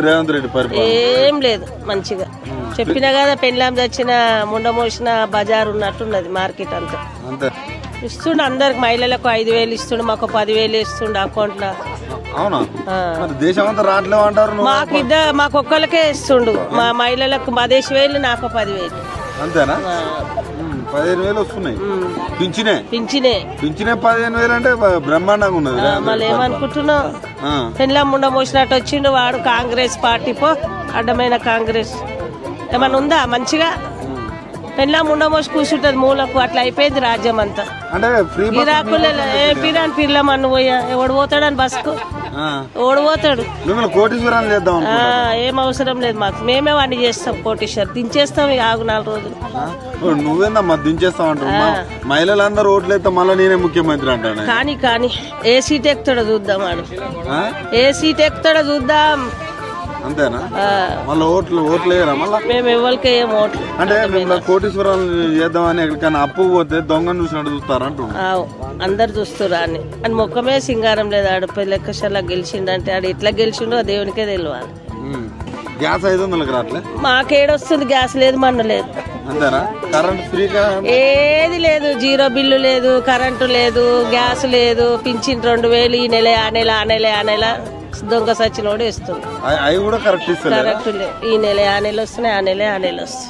రేవంత్ రెడ్డి పరిపాలన ఏం లేదు మంచిగా చెప్పినా కదా పెళ్ళాం తెచ్చిన ముండ మోసిన బజార్ ఉన్నట్టున్నది మార్కెట్ అంతా అంతే ఇస్తుండు అందరికి మహిళలకు 5,000 ఇస్తుండు మాకు 10,000 ఇస్తుండు అకౌంట్ లో అవునా మరి దేశం అంతా రావట్లేవు అంటారు మాకు ఒక్కరికే ఇస్తుండు మా మహిళలకు 10,000 నాకు 10,000 అంతేనా 15,000 వస్తున్నాయి పింఛనే 15,000 అంటే బ్రహ్మాండంగా ఉన్నది మళ్ళీ ఏమనుకుంటున్నావు పెళ్ళాం ముండ మోసినట్టు వచ్చిండు వాడు కాంగ్రెస్ పార్టీ పో అడ్డమైన కాంగ్రెస్ ఏమన్నా ఉందా మంచిగా పెళ్ళా ముండ మోసి కూర్చుంటది మూలకు అట్లా అయిపోయింది రాజ్యం అంతా అంటే పిరాని పిల్లమన్ను పోయా ఎవడు పోతాడని బస్కు ఎవడు పోతాడు కోటీశ్వరాలు చేద్దాం ఏం అవసరం లేదు మాకు మేమే వాడిని చేస్తాం కోటీశ్వర్ దించేస్తాం ఇక ఆగు 4 రోజులు నువ్వేందమ్మా దించేస్తాం అంటారు మహిళలందరూ ఓట్లు వేస్తే మళ్ళీ నేనే ముఖ్యమంత్రి అంటాను కానీ ఏ సీట్ ఎక్కుతాడో చూద్దాం వాడు ఏ సీట్ ఎక్కుతాడో చూద్దాం అంతేనా మళ్ళీ ఓట్లు వేయరా మళ్ళీ మేము ఎవరికి ఏం ఓట్లు అంటే మేము కోటీశ్వరాలు చేద్దామని ఎక్కడికైనా అప్పు పోతే దొంగను చూసినట్టు చూస్తారంటు అందరు చూస్తురా అని ముఖమే సింగారం లేదు ఆడు లెక్కశాల గెలిచిండంటే ఆడు ఎట్లా గెలిచిండో ఆ దేవునికే తెలియాలి గ్యాస్ 500 రావట్లే మాకేడొస్తుంది గ్యాస్ లేదు మన్ను లేదు అంతేనా కరెంట్ ఫ్రీగా ఏది లేదు జీరో బిల్లు లేదు కరెంటు లేదు గ్యాస్ లేదు పింఛన్ 2,000 ఈ నెల ఆ నెల దొంగ సచ్చినోడు ఇస్తుంది అవి కూడా కరెక్ట్ కరెక్ట్ ఈ నెల ఆ నెల వస్తున్నాయి ఆ నెల వస్తాయి